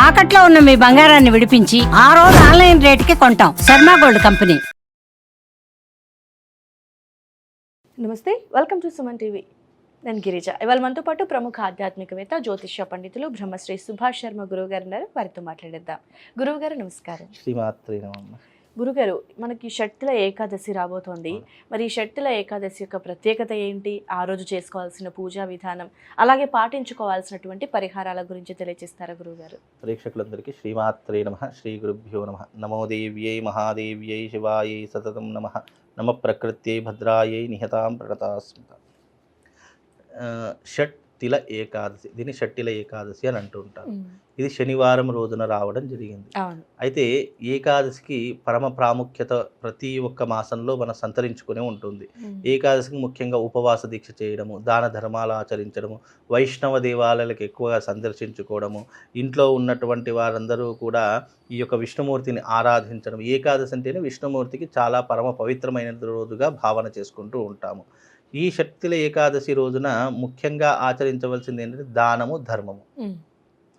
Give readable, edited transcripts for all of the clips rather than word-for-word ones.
తాకట్లో ఉన్న మీ బంగారాన్ని విడిపించి ఆ రోజు ఆన్లైన్ రేటుకి కొంటాం. Sharma gold company. నమస్తే, వెల్కమ్ టు సుమన్ టీవీ. నేను గిరిజ. ఇవాళ మనతో పాటు ప్రముఖ ఆధ్యాత్మికవేత్త జ్యోతిష్య పండితులు బ్రహ్మశ్రీ సుభాష్ శర్మ గురువు గారు ఉన్నారు. వారితో మాట్లాడేద్దాం. గురువు గారు నమస్కారం. శ్రీమాత్రే నమః. గురుగారు, మనకి షట్తిల ఏకాదశి రాబోతోంది. మరి ఈ షట్తిల ఏకాదశి యొక్క ప్రత్యేకత ఏంటి, ఆ రోజు చేసుకోవాల్సిన పూజా విధానం, అలాగే పాటించుకోవాల్సినటువంటి పరిహారాల గురించి తెలియజేస్తారా గురువుగారు? ప్రేక్షకులందరికీ శ్రీమాత్రే నమః. శ్రీ గురుభ్యో నమః. నమో దేవ్యై మహాదేవ్యై శివాయై సతతం నమః. నమ ప్రకృత్యై భద్రాయై నిహతాం ప్రణతాస్మిత. షట్తిల ఏకాదశి, దీన్ని షట్టిల ఏకాదశి అని అంటూ ఉంటారు. ఇది శనివారం రోజున రావడం జరిగింది. అయితే ఏకాదశికి పరమ ప్రాముఖ్యత ప్రతి ఒక్క మాసంలో మనం సంతరించుకునే ఉంటుంది. ఏకాదశికి ముఖ్యంగా ఉపవాస దీక్ష చేయడము, దాన ధర్మాలు ఆచరించడము, వైష్ణవ దేవాలయాలకు ఎక్కువగా సందర్శించుకోవడము, ఇంట్లో ఉన్నటువంటి వారందరూ కూడా ఈ యొక్క విష్ణుమూర్తిని ఆరాధించడం. ఏకాదశి అంటేనే విష్ణుమూర్తికి చాలా పరమ పవిత్రమైన రోజుగా భావన చేసుకుంటూ ఉంటాము. ఈ షట్తిల ఏకాదశి రోజున ముఖ్యంగా ఆచరించవలసింది ఏంటంటే దానము, ధర్మము.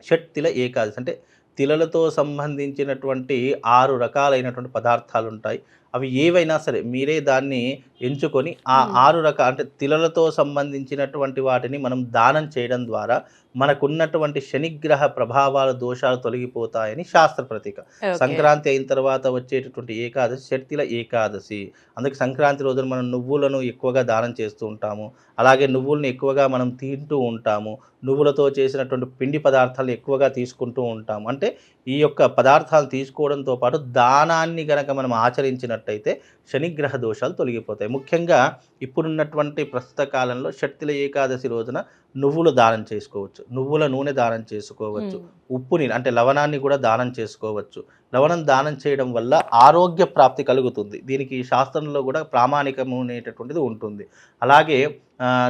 షట్తిల ఏకాదశి అంటే తిలలతో సంబంధించినటువంటి 6 రకాలైనటువంటి పదార్థాలు ఉంటాయి. అవి ఏవైనా సరే మీరే దాన్ని ఎంచుకొని ఆ 6 రకాల అంటే తిలలతో సంబంధించినటువంటి వాటిని మనం దానం చేయడం ద్వారా మనకున్నటువంటి శనిగ్రహ ప్రభావాల దోషాలు తొలగిపోతాయని శాస్త్ర ప్రతీక. సంక్రాంతి అయిన తర్వాత వచ్చేటటువంటి ఏకాదశి షట్తిల ఏకాదశి. అందుకే సంక్రాంతి రోజున మనం నువ్వులను ఎక్కువగా దానం చేస్తూ ఉంటాము. అలాగే నువ్వులను ఎక్కువగా మనం తింటూ ఉంటాము. నువ్వులతో చేసినటువంటి పిండి పదార్థాలు ఎక్కువగా తీసుకుంటూ ఉంటాము. అంటే ఈ యొక్క పదార్థాలు తీసుకోవడంతో పాటు దానాన్ని గనక మనం ఆచరించినట్టయితే శనిగ్రహ దోషాలు తొలగిపోతాయి. ముఖ్యంగా ఇప్పుడున్నటువంటి ప్రస్తుత కాలంలో షట్తిల ఏకాదశి రోజున నువ్వులు దానం చేసుకోవచ్చు, నువ్వుల నూనె దానం చేసుకోవచ్చు, ఉప్పుని అంటే లవణాన్ని కూడా దానం చేసుకోవచ్చు. లవణం దానం చేయడం వల్ల ఆరోగ్య ప్రాప్తి కలుగుతుంది. దీనికి శాస్త్రంలో కూడా ప్రామాణికము అనేటటువంటిది ఉంటుంది. అలాగే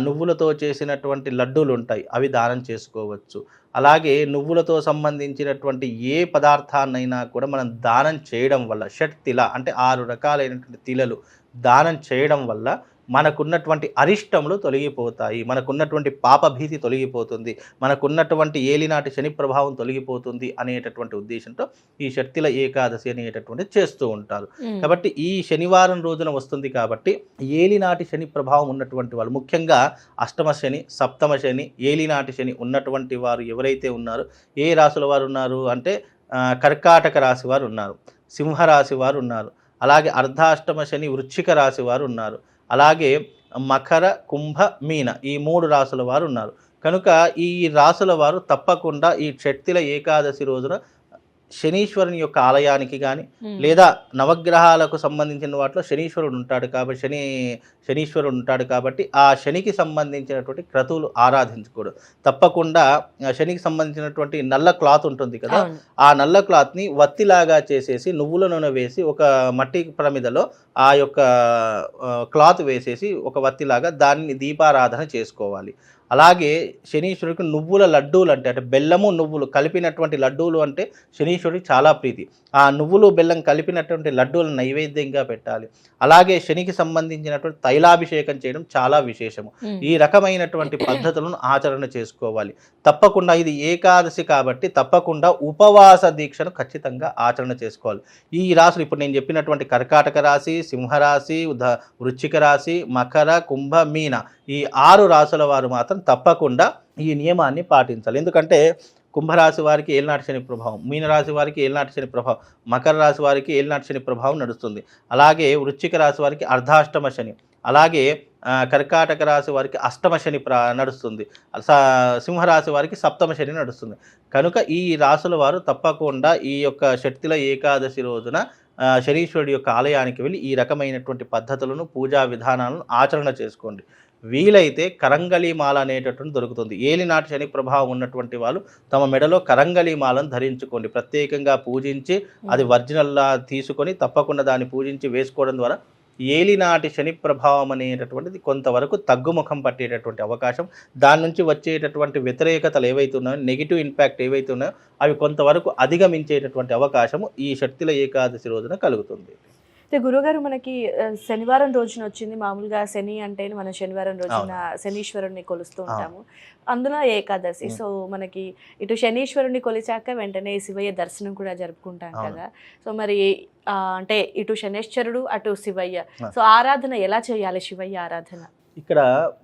నువ్వులతో చేసినటువంటి లడ్డూలు ఉంటాయి, అవి దానం చేసుకోవచ్చు. అలాగే నువ్వులతో సంబంధించినటువంటి ఏ పదార్థాన్నైనా కూడా మనం దానం చేయడం వల్ల షట్తిల అంటే 6 రకాలైనటువంటి తిలలు దానం చేయడం వల్ల మనకున్నటువంటి అరిష్టములు తొలగిపోతాయి, మనకున్నటువంటి పాపభీతి తొలగిపోతుంది, మనకున్నటువంటి ఏలినాటి శని ప్రభావం తొలగిపోతుంది అనేటటువంటి ఉద్దేశంతో ఈ షట్తిల ఏకాదశి అనేటటువంటిది చేస్తూ ఉంటారు. కాబట్టి ఈ శనివారం రోజున వస్తుంది కాబట్టి ఏలినాటి శని ప్రభావం ఉన్నటువంటి వాళ్ళు, ముఖ్యంగా అష్టమ శని, సప్తమ శని, ఏలినాటి శని ఉన్నటువంటి వారు ఎవరైతే ఉన్నారో, ఏ రాశుల వారు ఉన్నారు అంటే కర్కాటక రాశి వారు ఉన్నారు, సింహరాశి వారు ఉన్నారు, అలాగే అర్ధాష్టమ శని వృశ్చిక రాశి వారు ఉన్నారు, అలాగే మకర, కుంభ, మీన ఈ 3 రాసుల వారు ఉన్నారు. కనుక ఈ రాసుల వారు తప్పకుండా ఈ షట్తిల ఏకాదశి రోజున శనీశ్వరుని యొక్క ఆలయానికి కానీ లేదా నవగ్రహాలకు సంబంధించిన వాటిలో శనీశ్వరుడు ఉంటాడు కాబట్టి శనీశ్వరుడు ఉంటాడు కాబట్టి ఆ శనికి సంబంధించినటువంటి క్రతువులు ఆరాధించుకోవడం. తప్పకుండా శనికి సంబంధించినటువంటి నల్ల క్లాత్ ఉంటుంది కదా, ఆ నల్ల క్లాత్ని వత్తిలాగా చేసేసి నువ్వుల నూనె వేసి ఒక మట్టి ప్రమిదలో ఆ యొక్క క్లాత్ వేసేసి ఒక వత్తిలాగా దాన్ని దీపారాధన చేసుకోవాలి. అలాగే శనీశ్వరుడికి నువ్వుల లడ్డూలు అంటే బెల్లము నువ్వులు కలిపినటువంటి లడ్డూలు అంటే శనీశ్వరుడికి చాలా ప్రీతి. ఆ నువ్వులు బెల్లం కలిపినటువంటి లడ్డూలను నైవేద్యంగా పెట్టాలి. అలాగే శనికి సంబంధించినటువంటి తైలాభిషేకం చేయడం చాలా విశేషము. ఈ రకమైనటువంటి పద్ధతులను ఆచరణ చేసుకోవాలి. తప్పకుండా ఇది ఏకాదశి కాబట్టి తప్పకుండా ఉపవాస దీక్షను ఖచ్చితంగా ఆచరణ చేసుకోవాలి. ఈ రాశులు ఇప్పుడు నేను చెప్పినటువంటి కర్కాటక రాశి, సింహరాశి, వృశ్చిక రాశి, మకర, కుంభ, మీన ఈ 6 రాశుల వారు మాత్రం తప్పకుండా ఈ నియమాన్ని పాటించాలి. ఎందుకంటే కుంభరాశి వారికి ఏలినాటి శని ప్రభావం, మీనరాశి వారికి ఏలినాటి శని ప్రభావం, మకర రాశి వారికి ఏలినాటి శని ప్రభావం నడుస్తుంది. అలాగే వృశ్చిక రాశి వారికి అర్ధాష్టమ శని, అలాగే కర్కాటక రాశి వారికి అష్టమ శని నడుస్తుంది, సింహరాశి వారికి సప్తమ శని నడుస్తుంది. కనుక ఈ రాశుల వారు తప్పకుండా ఈ యొక్క షట్తిల ఏకాదశి రోజున శనీశ్వరుడి యొక్క ఆలయానికి వెళ్ళి ఈ రకమైనటువంటి పద్ధతులను, పూజా విధానాలను ఆచరణ చేసుకోండి. వీలైతే కరంగళి మాల అనేటటువంటి దొరుకుతుంది. ఏలినాటి శని ప్రభావం ఉన్నటువంటి వాళ్ళు తమ మెడలో కరంగళి మాలను ధరించుకోండి. ప్రత్యేకంగా పూజించి అది ఒరిజినల్లా తీసుకొని తప్పకుండా దాన్ని పూజించి వేసుకోవడం ద్వారా ఏలినాటి శని ప్రభావం అనేటటువంటిది కొంతవరకు తగ్గుముఖం పట్టేటటువంటి అవకాశం, దాని నుంచి వచ్చేటటువంటి వ్యతిరేకతలు ఏవైతే ఉన్నాయో, నెగిటివ్ ఇంపాక్ట్ ఏవైతే ఉన్నాయో అవి కొంతవరకు అధిగమించేటటువంటి అవకాశము ఈ షట్తిల ఏకాదశి రోజున కలుగుతుంది. అయితే గురుగారు మనకి శనివారం రోజున వచ్చింది. మామూలుగా శని అంటే మనం శనివారం రోజున శనీశ్వరుణ్ణి కొలుస్తూ ఉంటాము, అందులో ఏకాదశి. సో మనకి ఇటు శనీశ్వరుని కొలిచాక వెంటనే శివయ్య దర్శనం కూడా జరుపుకుంటాం కదా. సో మరి అంటే ఇటు శనేశ్వరుడు అటు శివయ్య, సో ఆరాధన ఎలా చేయాలి శివయ్య ఆరాధన? ఇక్కడ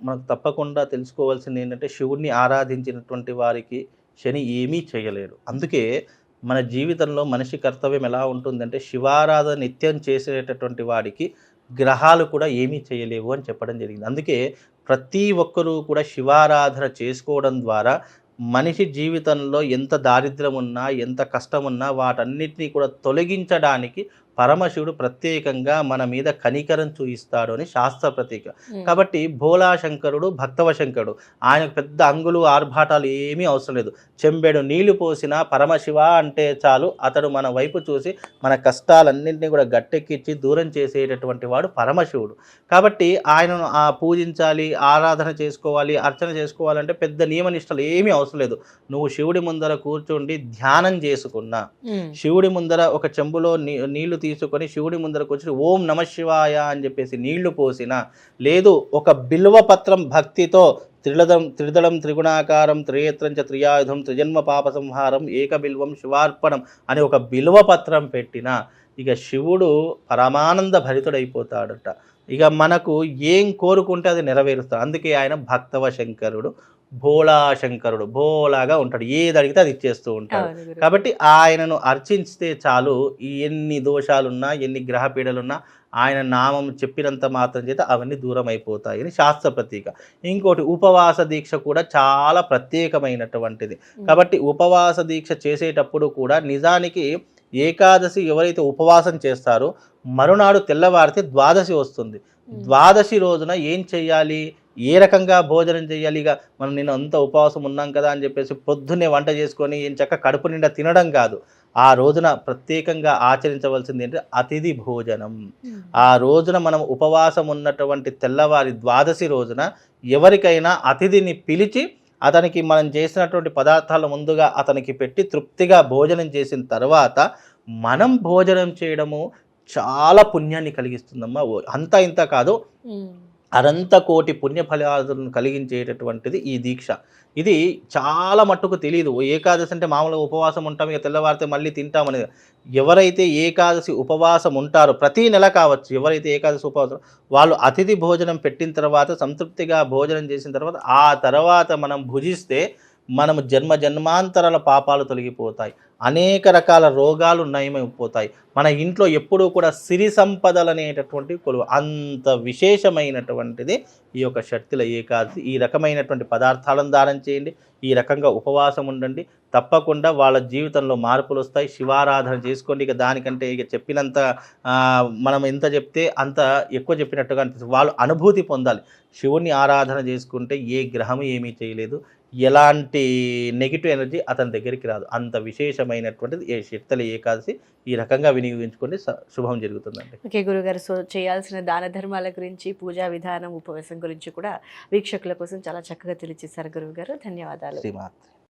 మనకు తప్పకుండా తెలుసుకోవాల్సింది ఏంటంటే శివుణ్ణి ఆరాధించినటువంటి వారికి శని ఏమీ చేయలేడు. అందుకే మన జీవితంలో మనిషి కర్తవ్యం ఎలా ఉంటుందంటే శివారాధన నిత్యం చేసేటటువంటి వాడికి గ్రహాలు కూడా ఏమీ చేయలేవు అని చెప్పడం జరిగింది. అందుకే ప్రతి ఒక్కరూ కూడా శివారాధన చేసుకోవడం ద్వారా మనిషి జీవితంలో ఎంత దారిద్ర్యం ఉన్నా ఎంత కష్టం ఉన్నా వాటన్నిటినీ కూడా తొలగించడానికి పరమశివుడు ప్రత్యేకంగా మన మీద కనికరం చూయిస్తాడు అని శాస్త్ర ప్రతీక. కాబట్టి భోలా శంకరుడు భక్తవ శంకరుడు, ఆయనకు పెద్ద అంగులు ఆర్భాటాలు ఏమీ అవసరం లేదు. చెంబెడు నీళ్లు పోసిన పరమశివ అంటే చాలు అతడు మన వైపు చూసి మన కష్టాలన్నింటినీ కూడా గట్టెక్కించి దూరం చేసేటటువంటి వాడు పరమశివుడు. కాబట్టి ఆయనను పూజించాలి, ఆరాధన చేసుకోవాలి, అర్చన చేసుకోవాలంటే పెద్ద నియమనిష్టలు ఏమీ అవసరం లేదు. నువ్వు శివుడి ముందర కూర్చుండి ధ్యానం చేసుకున్నా, శివుడి ముందర ఒక చెంబులో నీళ్లు తీసుకొని శివుడి ముందరకు వచ్చి ఓం నమ శివాయ అని చెప్పేసి నీళ్లు పోసిన, లేదు ఒక బిల్వ పత్రం భక్తితో త్రిదళం త్రిగుణాకారం త్రియేత్రంచ త్రియాయుధం త్రిజన్మ పాప సంహారం ఏకబిల్వం శివార్పణం అని ఒక బిల్వ పత్రం పెట్టిన ఇక శివుడు పరమానంద భరితుడైపోతాడట. ఇక మనకు ఏం కోరుకుంటే అది నెరవేరుస్తాడు. అందుకే ఆయన భక్తవ శంకరుడు, భోళా శంకరుడు, భోలాగా ఉంటాడు, ఏది అడిగితే అది ఇచ్చేస్తూ ఉంటాడు. కాబట్టి ఆయనను అర్చించితే చాలు ఎన్ని దోషాలున్నా ఎన్ని గ్రహపీడలున్నా ఆయన నామం చెప్పినంత మాత్రం చేత అవన్నీ దూరం అయిపోతాయని శాస్త్ర ప్రతీక. ఇంకోటి ఉపవాస దీక్ష కూడా చాలా ప్రత్యేకమైనటువంటిది. కాబట్టి ఉపవాస దీక్ష చేసేటప్పుడు కూడా నిజానికి ఏకాదశి ఎవరైతే ఉపవాసం చేస్తారో మరునాడు తెల్లవారితే ద్వాదశి వస్తుంది. ద్వాదశి రోజున ఏం చెయ్యాలి, ఏ రకంగా భోజనం చేయాలి? ఇక మనం నేను అంత ఉపవాసం ఉన్నాం కదా అని చెప్పేసి పొద్దున్నే వంట చేసుకొని ఏం చక్క కడుపు నిండా తినడం కాదు. ఆ రోజున ప్రత్యేకంగా ఆచరించవలసింది ఏంటంటే అతిథి భోజనం. ఆ రోజున మనం ఉపవాసం ఉన్నటువంటి తెల్లవారి ద్వాదశి రోజున ఎవరికైనా అతిథిని పిలిచి అతనికి మనం చేసినటువంటి పదార్థాలు ముందుగా అతనికి పెట్టి తృప్తిగా భోజనం చేసిన తర్వాత మనం భోజనం చేయడము చాలా పుణ్యాన్ని కలిగిస్తుందమ్మా. అంతా ఇంత కాదు, అనంత కోటి పుణ్య ఫలాలను కలిగించేటటువంటిది ఈ దీక్ష. ఇది చాలా మట్టుకు తెలియదు. ఏకాదశి అంటే మామూలుగా ఉపవాసం ఉంటాం, ఇక తెల్లవారితే మళ్ళీ తింటామనేది. ఎవరైతే ఏకాదశి ఉపవాసం ఉంటారో ప్రతి నెల కావచ్చు, ఎవరైతే ఏకాదశి ఉపవాసం వాళ్ళు అతిథి భోజనం పెట్టిన తర్వాత సంతృప్తిగా భోజనం చేసిన తర్వాత ఆ తర్వాత మనం భుజిస్తే మనము జన్మాంతరాల పాపాలు తొలగిపోతాయి, అనేక రకాల రోగాలు నయమైపోతాయి. మన ఇంట్లో ఎప్పుడూ కూడా సిరి సంపదలు అనేటటువంటి కొలువు. అంత విశేషమైనటువంటిది ఈ యొక్క షట్టిల ఏకాదశి. ఈ రకమైనటువంటి పదార్థాలను దానం చేయండి, ఈ రకంగా ఉపవాసం ఉండండి, తప్పకుండా వాళ్ళ జీవితంలో మార్పులు వస్తాయి. శివారాధన చేసుకోండి. ఇక దానికంటే ఇక చెప్పినంత మనం ఎంత చెప్తే అంత ఎక్కువ చెప్పినట్టుగా అనిపిస్తుంది. వాళ్ళు అనుభూతి పొందాలి. శివుణ్ణి ఆరాధన చేసుకుంటే ఏ గ్రహం ఏమీ చేయలేదు, ఎలాంటి నెగిటివ్ ఎనర్జీ అతని దగ్గరికి రాదు. అంత విశేషమైనటువంటిది ఏ షట్టిల ఏకాదశి. ఈ రకంగా వినియోగించుకుంటే శుభం జరుగుతుందండి. ఓకే గురుగారు, సో చేయాల్సిన దాన ధర్మాల గురించి, పూజా విధానం, ఉపవాసం గురించి కూడా వీక్షకుల కోసం చాలా చక్కగా తెలియజేశారు గురువుగారు. ధన్యవాదాలు. శ్రీమాత్రే.